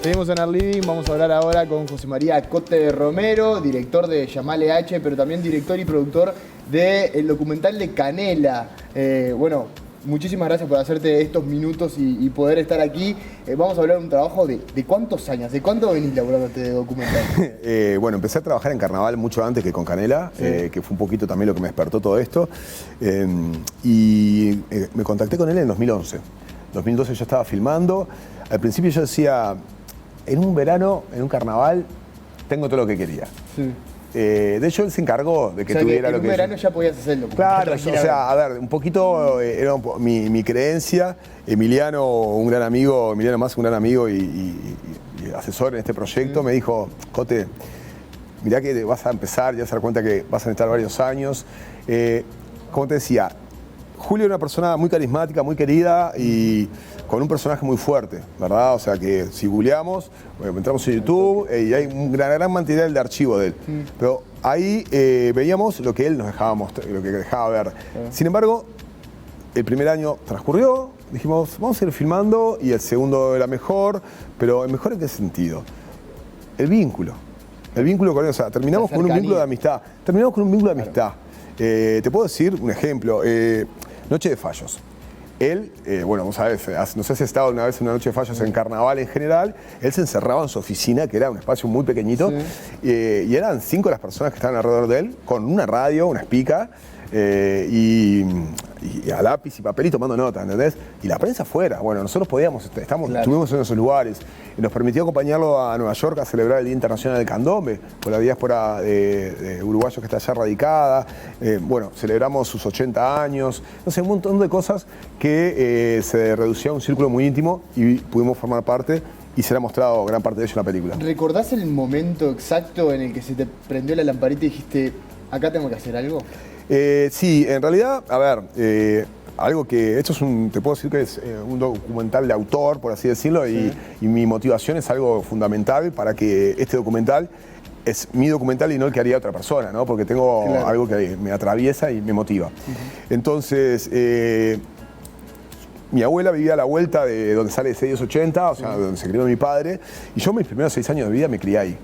Seguimos en Art Living, vamos a hablar ahora con José María Cote Romero, director de Llamale H, pero también director y productor del documental de Canela. Bueno, muchísimas gracias por hacerte estos minutos y poder estar aquí. Vamos a hablar de un trabajo de cuántos años, ¿de cuánto venís laburando este documental? Bueno, empecé a trabajar en Carnaval mucho antes que con Canela, sí. Que fue un poquito también lo que me despertó todo esto. Me contacté con él en 2011. En 2012 yo estaba filmando. Al principio yo decía, en un verano, en un carnaval, tengo todo lo que quería. Sí. De hecho, él se encargó de que tuviera lo que... En un verano ya podías hacerlo. Claro, o sea, a ver, un poquito era mi creencia. Emiliano, un gran amigo, Emiliano Más, un gran amigo y asesor en este proyecto, me dijo, Cote, mirá que vas a empezar, ya se dar cuenta que vas a necesitar varios años. Como te decía, Julio era una persona muy carismática, muy querida y con un personaje muy fuerte, ¿verdad? O sea que si googleamos, entramos en YouTube y hay una gran material de archivo de él. Pero ahí veíamos lo que él nos dejaba mostrar, lo que dejaba ver. Sin embargo, el primer año transcurrió, dijimos, vamos a ir filmando y el segundo era mejor, pero ¿el mejor en qué sentido? El vínculo. El vínculo con él, o sea, terminamos con un vínculo de amistad. Terminamos con un vínculo de amistad. Te puedo decir un ejemplo. Noche de Fallos. Él, bueno, vos sabés, no sé si has estado una vez en una noche de fallos en Carnaval en general, él se encerraba en su oficina, que era un espacio muy pequeñito, y eran 5 las personas que estaban alrededor de él, con una radio, una espica, y a lápiz y papel y tomando nota, ¿entendés? Y la prensa afuera. Bueno, nosotros podíamos, estuvimos en esos lugares. Y nos permitió acompañarlo a Nueva York a celebrar el Día Internacional del Candombe, por la diáspora de uruguayos que está allá radicada. Bueno, celebramos sus 80 años. No sé, un montón de cosas que se reducía a un círculo muy íntimo y pudimos formar parte. Y será mostrado gran parte de ello en la película. ¿Recordás el momento exacto en el que se te prendió la lamparita y dijiste, acá tengo que hacer algo? Sí, en realidad, a ver, algo que, esto es te puedo decir que es un documental de autor, por así decirlo, y mi motivación es algo fundamental para que este documental es mi documental y no el que haría otra persona, ¿no? Porque tengo algo que me atraviesa y me motiva. Entonces, mi abuela vivía a la vuelta de donde sale 680, o sea, donde se crió mi padre, y yo mis primeros 6 años de vida me crié ahí.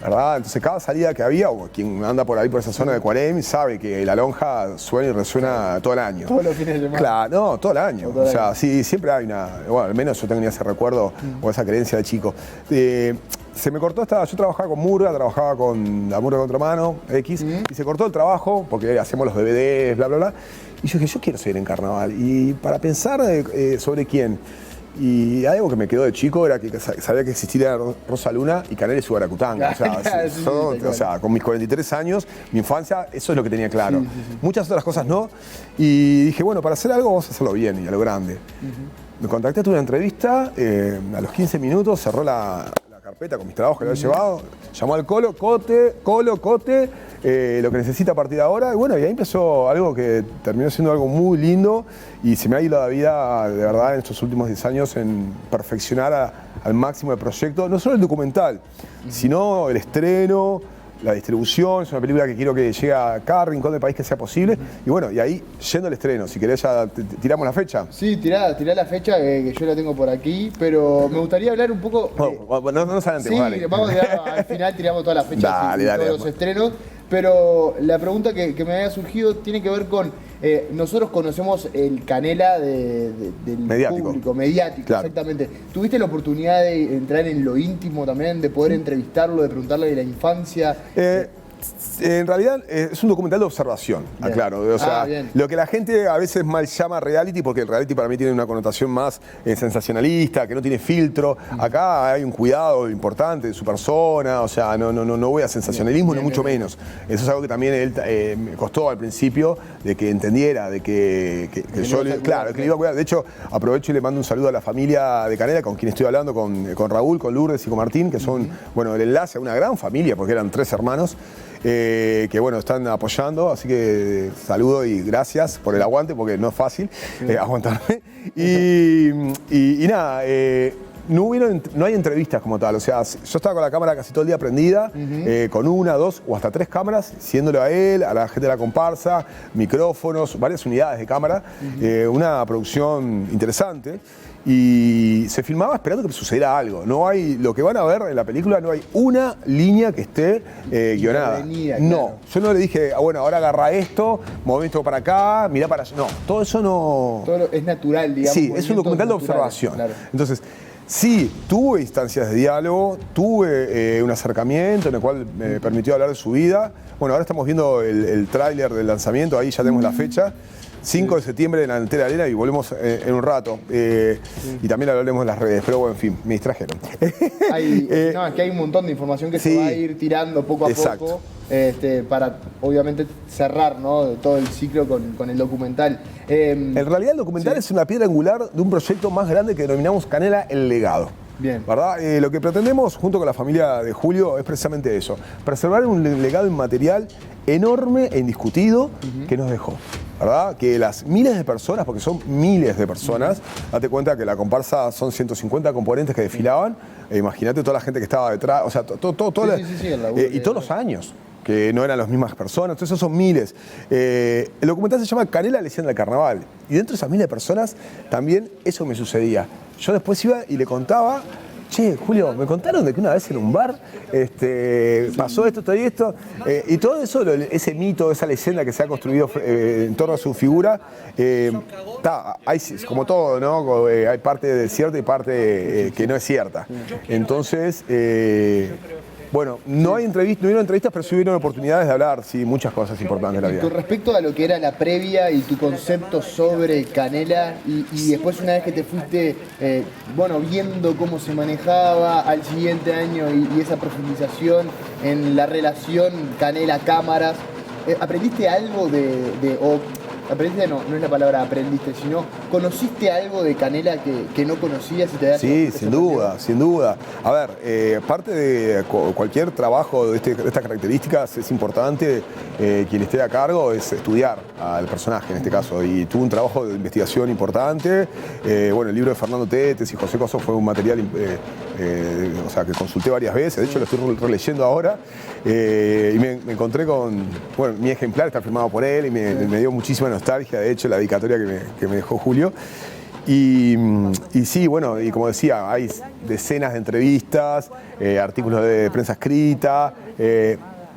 ¿Verdad? Entonces cada salida que había, o quien anda por ahí por esa zona de Cuarem, sabe que la lonja suena y resuena todo el año. Todos los fines de semana. Claro, no, todo el año. O sea, sí, siempre hay una, bueno, al menos yo tenía ese recuerdo o esa creencia de chico. Se me cortó yo trabajaba con Murga, trabajaba con la Murga Contramano, X, y se cortó el trabajo porque hacíamos los DVDs, bla, bla, bla. Y yo dije, yo quiero seguir en Carnaval. Y para pensar sobre quién. Y algo que me quedó de chico era que sabía que existía Rosa Luna y Canela y su Baracutanga. O sea, con mis 43 años, mi infancia, eso es lo que tenía claro. Muchas otras cosas no. Y dije, bueno, para hacer algo vamos a hacerlo bien y a lo grande. Me contacté, tuve una entrevista, a los 15 minutos cerró la carpeta con mis trabajos que le había llevado, llamó al Cote, lo que necesita a partir de ahora, y bueno, y ahí empezó algo que terminó siendo algo muy lindo y se me ha ido la vida, de verdad, en estos últimos 10 años en perfeccionar al máximo el proyecto, no solo el documental, sino el estreno, la distribución. Es una película que quiero que llegue a cada rincón del país que sea posible. Y bueno, y ahí, yendo al estreno, si querés ya tiramos la fecha. Sí, tirá la fecha que yo la tengo por aquí, pero me gustaría hablar un poco... No nos adelantemos, sí, dale. Vamos al final, tiramos todas las fechas y todos los estrenos. Pero la pregunta que me había surgido tiene que ver con... nosotros conocemos el Canela del público, mediático, claro. Exactamente. ¿Tuviste la oportunidad de entrar en lo íntimo también, de poder entrevistarlo, de preguntarle de la infancia? En realidad es un documental de observación, aclaro. O sea, lo que la gente a veces mal llama reality, porque el reality para mí tiene una connotación más sensacionalista, que no tiene filtro. Acá hay un cuidado importante de su persona, o sea, no voy a sensacionalismo, ni mucho menos. Eso es algo que también él me costó al principio, de que entendiera, de que yo le iba a cuidar. De hecho, aprovecho y le mando un saludo a la familia de Canela, con quien estoy hablando, con Raúl, con Lourdes y con Martín, que son, bueno, el enlace a una gran familia, porque eran 3 hermanos. Que bueno, están apoyando, así que saludo y gracias por el aguante, porque no es fácil aguantarme. Y nada, no hay entrevistas como tal, o sea, yo estaba con la cámara casi todo el día prendida, con 1, 2 o hasta 3 cámaras, siguiéndolo a él, a la gente de la comparsa, micrófonos, varias unidades de cámara, una producción interesante. y se filmaba esperando que sucediera algo. No hay, lo que van a ver en la película, no hay una línea que esté guionada. No, yo no le dije, bueno, ahora agarra esto, movimiento para acá, mirá para allá. No, todo eso no... Todo es natural, digamos. Sí, es un documental de observación. Claro. Entonces, sí, tuve instancias de diálogo, tuve un acercamiento en el cual me permitió hablar de su vida. Bueno, ahora estamos viendo el tráiler del lanzamiento, ahí ya tenemos la fecha. 5 de septiembre en la Antera Arena y volvemos en un rato. Y también hablaremos en las redes, pero bueno, en fin, me distrajeron. No, es que hay un montón de información que se va a ir tirando poco a poco para, obviamente, cerrar, ¿no?, todo el ciclo con el documental. En realidad el documental es una piedra angular de un proyecto más grande que denominamos Canela El Legado. Bien. ¿Verdad? Lo que pretendemos, junto con la familia de Julio, es precisamente eso. Preservar un legado inmaterial enorme e indiscutido que nos dejó. ¿Verdad? Que las miles de personas, porque son miles de personas, date cuenta que la comparsa son 150 componentes que desfilaban, imagínate toda la gente que estaba detrás, o sea, y todos los años, que no eran las mismas personas, entonces son miles. El documental se llama Canela, leyenda del carnaval, y dentro de esas miles de personas también eso me sucedía. Yo después iba y le contaba, che, Julio, me contaron de que una vez en un bar pasó esto, todo y esto, y todo eso, ese mito, esa leyenda que se ha construido en torno a su figura, hay, como todo, ¿no? Hay parte de cierta y parte que no es cierta. Entonces, bueno, no hubieron entrevistas, pero sí hubieron oportunidades de hablar, sí, muchas cosas importantes de la vida. Con respecto a lo que era la previa y tu concepto sobre Canela, y después una vez que te fuiste, viendo cómo se manejaba al siguiente año y esa profundización en la relación Canela-cámaras, ¿aprendiste algo aprendiste, no es la palabra aprendiste, sino conociste algo de Canela que no conocías y te das? Sí, sin duda. A ver, parte de cualquier trabajo de estas características es importante, quien esté a cargo es estudiar al personaje en este caso, y tuvo un trabajo de investigación importante. El libro de Fernando Tetes y José Coso fue un material que consulté varias veces, de hecho lo estoy releyendo ahora, y me encontré con, mi ejemplar está firmado por él y me dio muchísima nostalgia, de hecho, la dedicatoria que me dejó Julio. Y sí, y como decía, hay decenas de entrevistas, artículos de prensa escrita,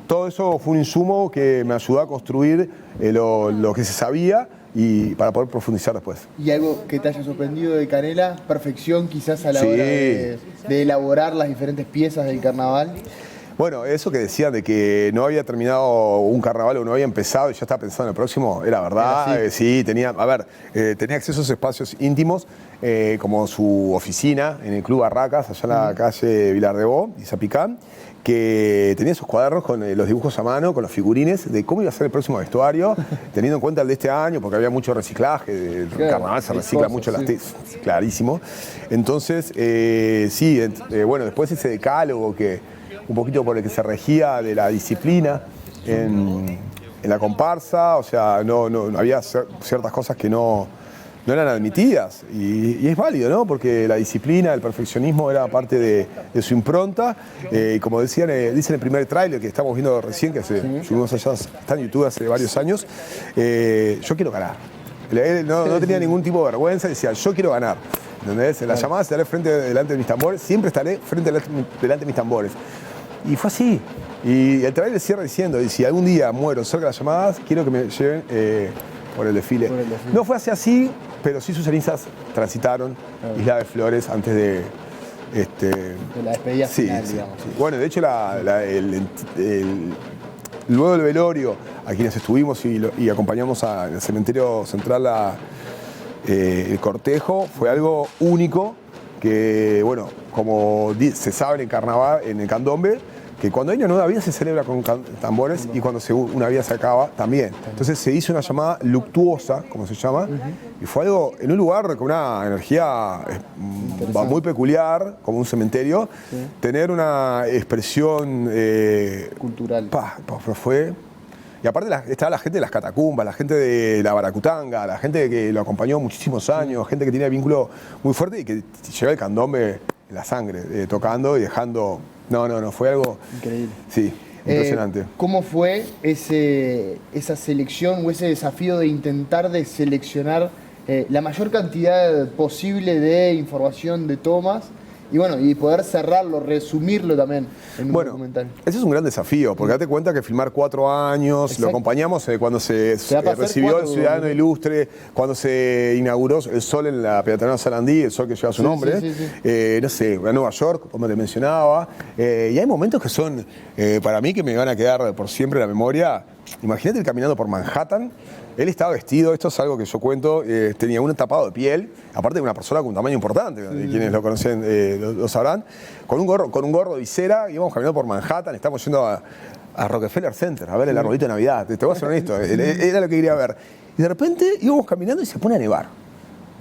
todo eso fue un insumo que me ayudó a construir lo que se sabía y para poder profundizar después. ¿Y algo que te haya sorprendido de Canela? ¿Perfección quizás a la hora de elaborar las diferentes piezas del carnaval? Bueno, eso que decían de que no había terminado un carnaval o no había empezado y ya estaba pensando en el próximo, era verdad. Sí, tenía acceso a esos espacios íntimos, como su oficina en el Club Barracas, allá en la calle Vilar de Bo y Zapicán, que tenía esos cuadernos con los dibujos a mano, con los figurines de cómo iba a ser el próximo vestuario, teniendo en cuenta el de este año, porque había mucho reciclaje, el carnaval se recicla mucho, clarísimo. Entonces, después ese decálogo que un poquito por el que se regía de la disciplina en la comparsa, o sea, no había ciertas cosas que no eran admitidas, y es válido, ¿no? Porque la disciplina, el perfeccionismo era parte de su impronta, y como dicen en el primer tráiler que estamos viendo recién, que subimos allá, está en YouTube hace varios años, yo quiero ganar. Él no tenía ningún tipo de vergüenza, decía, yo quiero ganar. ¿Entendés? En las llamadas estaré delante de mis tambores, siempre estaré delante de mis tambores. Y fue así. Y el trailer cierra diciendo, y si algún día muero cerca de las llamadas, quiero que me lleven por el desfile. No fue así, pero sí sus cenizas transitaron Isla de Flores antes de la despedida final, digamos. Sí. Bueno, de hecho, luego del velorio, a quienes estuvimos y acompañamos al cementerio central el cortejo, fue algo único que, como se sabe en el carnaval, en el candombe, que cuando hay una nueva vida se celebra con tambores y cuando una vida se acaba también. Entonces se hizo una llamada luctuosa, como se llama, y fue algo en un lugar con una energía muy peculiar, como un cementerio, tener una expresión cultural. Pero fue... Y aparte estaba la gente de las catacumbas, la gente de la Baracutanga, la gente que lo acompañó muchísimos años, gente que tenía vínculo muy fuerte y que lleva el candombe en la sangre, tocando y dejando... No, fue algo... Increíble. Sí, impresionante. ¿Cómo fue esa selección o ese desafío de intentar seleccionar la mayor cantidad posible de información, de tomas, y bueno, y poder cerrarlo, resumirlo también en un documental. Ese es un gran desafío, porque date cuenta que filmar 4 años, Exacto. lo acompañamos cuando se recibió el Ciudadano Ilustre, cuando se inauguró el Sol en la peatonal Sarandí, el Sol que lleva su nombre, no sé, a Nueva York, como te mencionaba, y hay momentos que son, para mí, que me van a quedar por siempre en la memoria. Imagínate él caminando por Manhattan. Él estaba vestido, esto es algo que yo cuento, tenía un tapado de piel, aparte de una persona con un tamaño importante, quienes lo conocen lo sabrán, con un gorro de visera, íbamos caminando por Manhattan, estamos yendo a Rockefeller Center a ver el arbolito de Navidad, te voy a ser honesto, era lo que quería ver. Y de repente íbamos caminando y se pone a nevar.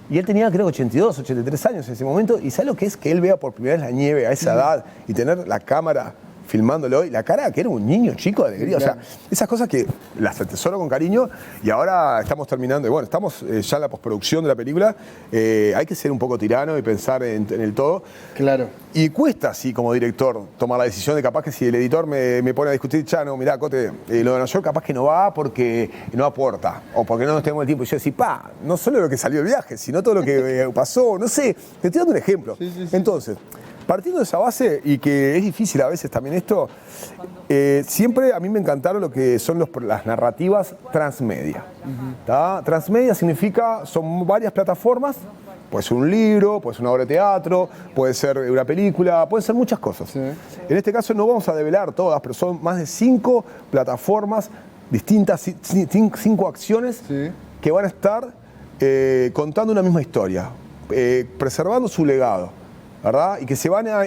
Y él tenía, creo, 82, 83 años en ese momento, y ¿sabe lo que es que él vea por primera vez la nieve a esa edad y tener la cámara filmándolo y la cara que era un niño chico de alegría? O sea, esas cosas que las atesoro con cariño, y ahora estamos terminando, y bueno, estamos ya en la postproducción de la película. Hay que ser un poco tirano y pensar en el todo. Claro. Y cuesta, sí, como director, tomar la decisión de capaz que si el editor me pone a discutir, no, mirá, Cote, lo de Nueva York capaz que no va porque no aporta, o porque no nos tenemos el tiempo. Y yo decía, no solo lo que salió el viaje, sino todo lo que pasó, no sé, te estoy dando un ejemplo. Entonces, partiendo de esa base, y que es difícil a veces también esto, siempre a mí me encantaron lo que son las narrativas transmedia. Transmedia significa, son varias plataformas, puede ser un libro, puede ser una obra de teatro, puede ser una película, pueden ser muchas cosas. En este caso no vamos a develar todas, pero son más de 5 plataformas distintas, 5 acciones que van a estar contando una misma historia, preservando su legado, ¿verdad? Y que se van a.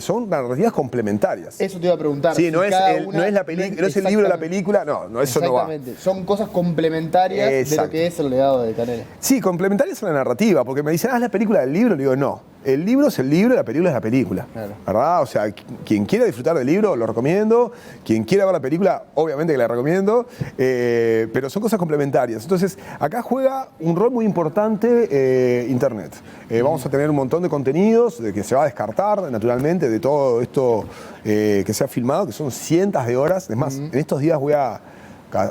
Son narrativas complementarias. Eso te iba a preguntar. Sí, si no es la película, no es el libro de la película, no, eso no va. Exactamente. Son cosas complementarias de lo que es el legado de Canela. Sí, complementarias a la narrativa, porque me dicen, ¿es la película del libro? Le digo, no. El libro es el libro y la película es la película. Claro. ¿Verdad? O sea, quien quiera disfrutar del libro, lo recomiendo. Quien quiera ver la película, obviamente que la recomiendo. Pero son cosas complementarias. Entonces, acá juega un rol muy importante Internet. Vamos a tener un montón de contenidos que se va a descartar, naturalmente, de todo esto que se ha filmado, que son cientos de horas. Es más, en estos días voy a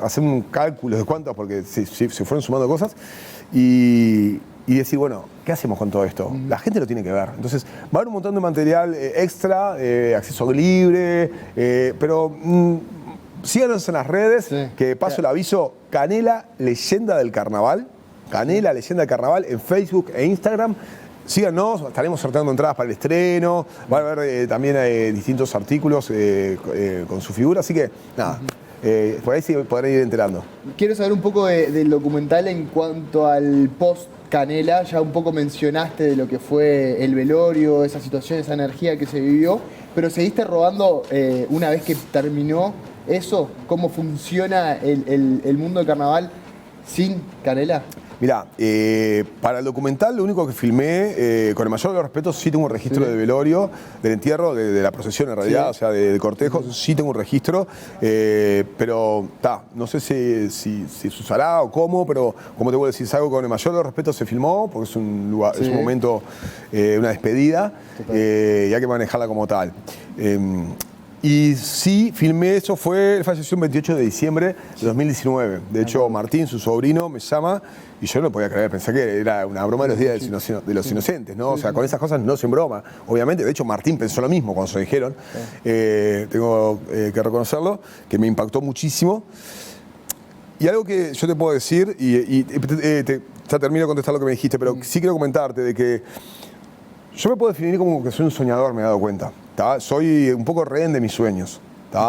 hacer un cálculo de cuántas, porque se fueron sumando cosas. Y decir, bueno, ¿qué hacemos con todo esto? La gente lo tiene que ver. Entonces, va a haber un montón de material extra, acceso libre, pero síganos en las redes, que paso el aviso, Canela Leyenda del Carnaval, Canela Leyenda del Carnaval en Facebook e Instagram. Síganos, estaremos sorteando entradas para el estreno, va a haber también distintos artículos con su figura, así que nada. Por ahí sí podrán ir enterando. Quiero saber un poco del documental en cuanto al post Canela. Ya un poco mencionaste de lo que fue el velorio, esa situación, esa energía que se vivió, pero seguiste rodando una vez que terminó eso. ¿Cómo funciona el mundo del carnaval sin Canela? Mirá, para el documental lo único que filmé, con el mayor de los respetos, sí tengo un registro de velorio, del entierro, de la procesión en realidad, o sea, de cortejo, sí tengo un registro, pero no sé si se usará o cómo, pero como te voy a decir, es algo con el mayor de los respetos se filmó, porque es un lugar, es un momento, una despedida, y hay que manejarla como tal. Y sí, filmé, eso fue, él falleció el 28 de diciembre de 2019. De hecho, Martín, su sobrino, me llama y yo no podía creer, pensé que era una broma de los días de los inocentes, ¿no? O sea, con esas cosas no se broma, obviamente. De hecho, Martín pensó lo mismo cuando se lo dijeron. Tengo que reconocerlo, que me impactó muchísimo. Y algo que yo te puedo decir, ya termino de contestar lo que me dijiste, pero sí quiero comentarte de que yo me puedo definir como que soy un soñador, me he dado cuenta. Soy un poco rehén de mis sueños,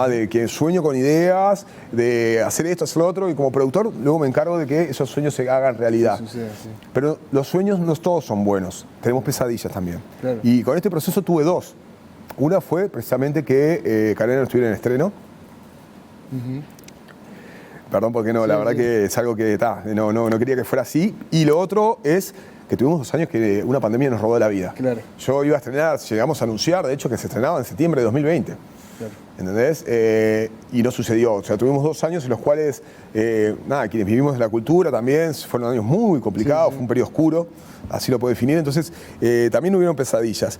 de que sueño con ideas, de hacer esto, hacer lo otro, y como productor luego me encargo de que esos sueños se hagan realidad. Pero los sueños no todos son buenos, tenemos pesadillas también. Claro. Y con este proceso tuve 2. Una fue precisamente que Canela no estuviera en estreno. Perdón, porque no, la verdad que es algo que no quería que fuera así. Y lo otro es que tuvimos 2 años que una pandemia nos robó la vida. Claro. Yo iba a estrenar, llegamos a anunciar, de hecho, que se estrenaba en septiembre de 2020. Claro. ¿Entendés? Y no sucedió. O sea, tuvimos 2 años en los cuales, quienes vivimos de la cultura también, fueron años muy complicados, fue un periodo oscuro, así lo puedo definir. Entonces, también hubieron pesadillas.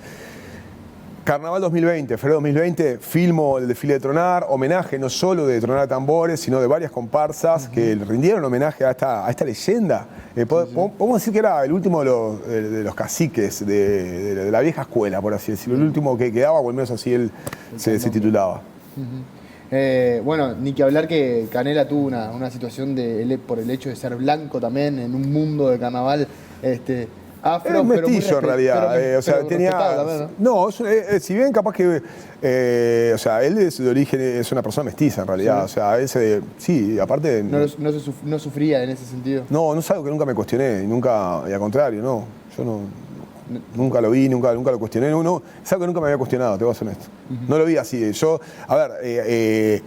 Carnaval 2020, febrero 2020, filmo el desfile de Tronar, homenaje no solo de Tronar a Tambores, sino de varias comparsas que le rindieron homenaje a esta leyenda. Podemos decir que era el último de los caciques de la vieja escuela, por así decirlo, el último que quedaba, o al menos así él se titulaba. Bueno, ni que hablar que Canela tuvo una situación por el hecho de ser blanco también en un mundo de carnaval afro, era un mestizo en realidad, o sea, tenía... También, ¿no? Si bien capaz que, o sea, él es de origen, es una persona mestiza en realidad, sí. o sea, sí, aparte... No sufría en ese sentido. No es algo que nunca me cuestioné, y al contrario, no, yo nunca lo vi, nunca lo cuestioné, es algo que nunca me había cuestionado, te voy a ser honesto. No lo vi así, a ver,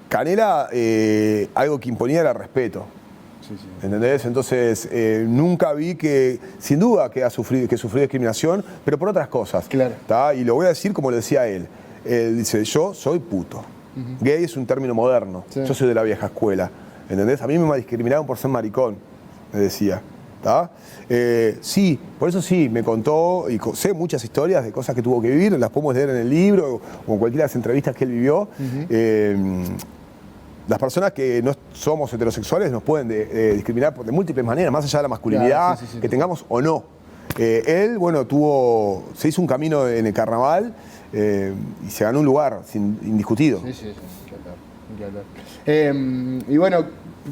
Canela, algo que imponía era respeto. Sí. ¿Entendés? Entonces, nunca vi sin duda que sufrió discriminación, pero por otras cosas. Claro. ¿Tá? Y lo voy a decir como lo decía él. Él dice, yo soy puto. Gay es un término moderno. Sí. Yo soy de la vieja escuela. ¿Entendés? A mí me discriminaron por ser maricón, me decía. ¿Tá? Sí, por eso sí, me contó, y sé muchas historias de cosas que tuvo que vivir, las podemos leer en el libro o en cualquiera de las entrevistas que él vivió. Las personas que no somos heterosexuales nos pueden discriminar de múltiples maneras, más allá de la masculinidad, claro, sí, que tengamos o no. Él, bueno, se hizo un camino en el carnaval y se ganó un lugar indiscutido. Sí, y bueno,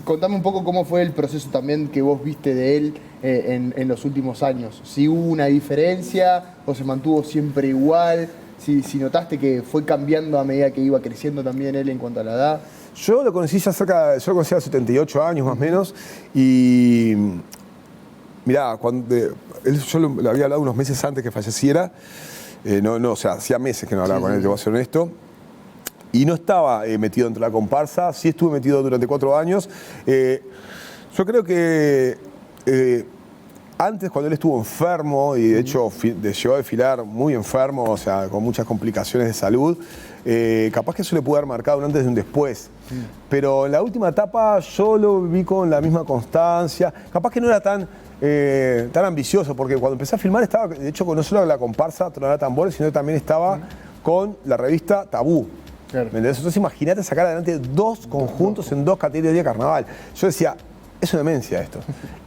contame un poco cómo fue el proceso también que vos viste de él en los últimos años. Si hubo una diferencia o se mantuvo siempre igual, si notaste que fue cambiando a medida que iba creciendo también él en cuanto a la edad. Yo lo conocí yo lo conocí a 78 años más o menos, y mirá, yo le había hablado unos meses antes que falleciera, o sea, hacía meses que no hablaba con él, te voy a ser honesto, y no estaba metido entre la comparsa, sí estuve metido durante 4 años. Yo creo que antes, cuando él estuvo enfermo, y de hecho llegó a desfilar muy enfermo, o sea, con muchas complicaciones de salud, capaz que eso le pudo haber marcado un antes y un después. Pero en la última etapa yo lo vi con la misma constancia, capaz que no era tan ambicioso, porque cuando empecé a filmar estaba, de hecho, no solo la comparsa Tronar a Tambores, sino que también estaba con la revista Tabú. Claro. ¿Me entendés? Entonces imagínate sacar adelante 2 conjuntos en 2 categorías de carnaval. Yo decía, es una demencia esto.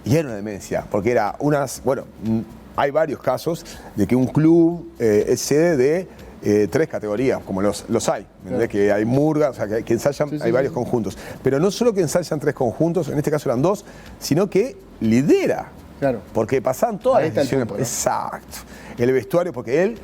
Y era una demencia, porque era hay varios casos de que un club es sede de 3 categorías, como los hay. Claro. Que hay murgas, o sea, que ensayan, hay varios conjuntos. Pero no solo que ensayan 3 conjuntos, en este caso eran 2, sino que lidera. Claro. Porque pasaban todas las decisiones. Punto, ¿no? Exacto. El vestuario, porque él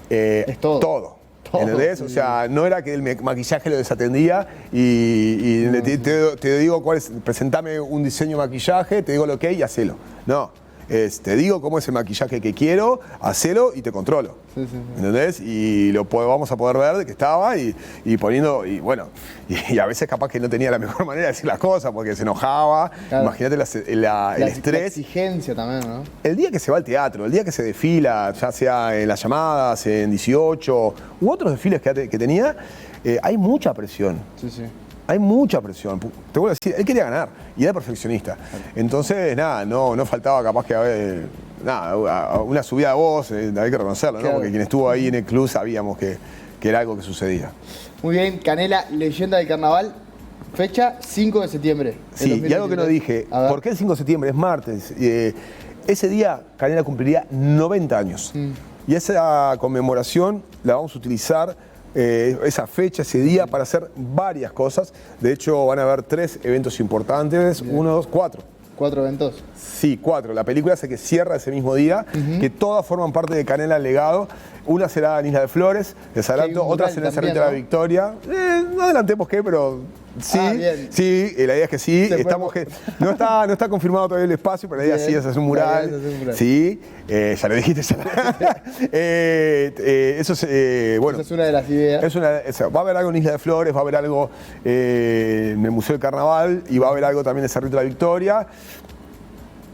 es todo. ¿Entendés? O sea, no era que el maquillaje lo desatendía y te digo presentame un diseño de maquillaje, te digo lo que hay y hacelo. No, te digo cómo es el maquillaje que quiero, hacelo y te controlo. Sí. ¿Entendés? Y vamos a poder ver de que estaba y poniendo, y bueno, y a veces capaz que no tenía la mejor manera de decir las cosas porque se enojaba. Claro. Imagínate el estrés. La exigencia también, ¿no? El día que se va al teatro, el día que se desfila, ya sea en las llamadas, en 18 u otros desfiles que tenía, hay mucha presión. Sí. Hay mucha presión. Te vuelvo a decir, él quería ganar y era perfeccionista. Entonces, nada, no faltaba capaz que haber, una subida de voz, hay que reconocerlo, ¿no? Claro. Porque quien estuvo ahí en el club sabíamos que era algo que sucedía. Muy bien, Canela, leyenda del carnaval, fecha 5 de septiembre. Sí, y algo que no dije, ¿por qué el 5 de septiembre? Es martes. Ese día Canela cumpliría 90 años. Y esa conmemoración la vamos a utilizar, esa fecha, ese día, para hacer varias cosas. De hecho, van a haber 3 eventos importantes, 1, 2, 4. ¿4 eventos? Sí, 4. La película es que cierra ese mismo día, que todas forman parte de Canela Legado. Una será en Isla de Flores, de Saranto, otra será en Cerrito de la Victoria. No adelantemos qué, pero sí, sí, la idea es que sí. No está confirmado todavía el espacio, pero la idea sí es hacer un mural. Sí, ya lo dijiste. Eso es, bueno. Esa es una de las ideas. Va a haber algo en Isla de Flores, va a haber algo en el Museo del Carnaval y va a haber algo también en Cerrito de la Victoria.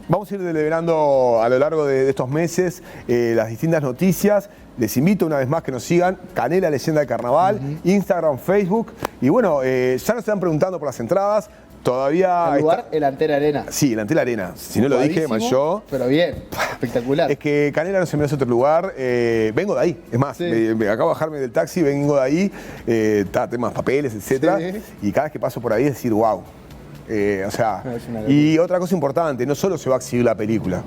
Vamos a ir deliberando a lo largo de estos meses las distintas noticias. Les invito una vez más que nos sigan, Canela Leyenda del Carnaval, Instagram, Facebook. Y bueno, ya nos están preguntando por las entradas. Todavía... El lugar, el Antel Arena. Sí, el Antel Arena. Si no lo dije, mal yo. Pero bien, espectacular. Es que Canela no se me hace otro lugar. Vengo de ahí. Es más, Sí. me acabo de bajarme del taxi, vengo de ahí. Temas, papeles, etcétera. Sí. Y cada vez que paso por ahí es decir, wow. O sea, No, es una locura. y otra cosa importante, no solo se va a exhibir la película,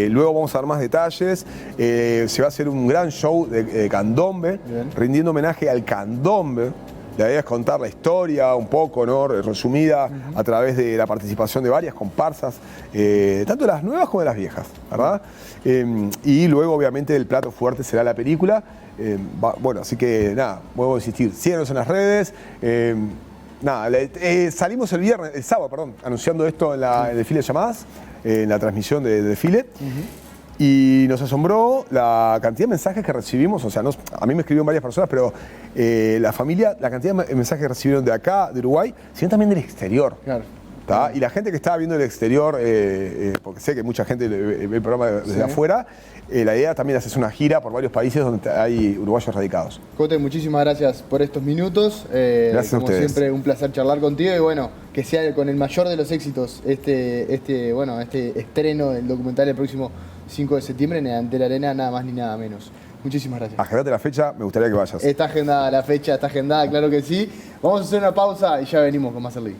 luego vamos a dar más detalles, se va a hacer un gran show de candombe, Bien. rindiendo homenaje al candombe. La idea es contar la historia un poco, ¿no? Resumida a través de la participación de varias comparsas, tanto de las nuevas como de las viejas, ¿verdad? Y luego, obviamente, el plato fuerte será la película. Bueno, así que nada, vuelvo a insistir, síganos en las redes. Salimos el sábado, perdón, anunciando esto en el desfile de llamadas, en la transmisión de desfile. Y nos asombró la cantidad de mensajes que recibimos. O sea, a mí me escribieron varias personas, pero la familia, la cantidad de mensajes que recibieron de acá, de Uruguay, sino también del exterior. Claro. ¿Tá? Y la gente que estaba viendo el exterior, porque sé que mucha gente ve el programa desde Sí. afuera, la idea también es hacer una gira por varios países donde hay uruguayos radicados. Cote, muchísimas gracias por estos minutos. Gracias a como ustedes. siempre, un placer charlar contigo y bueno, que sea con el mayor de los éxitos este estreno del documental el próximo 5 de septiembre en el Antel Arena, nada más ni nada menos. Muchísimas gracias. Agendate la fecha, me gustaría que vayas. Está agendada la fecha, está agendada, claro que sí. Vamos a hacer una pausa y ya venimos con más el League.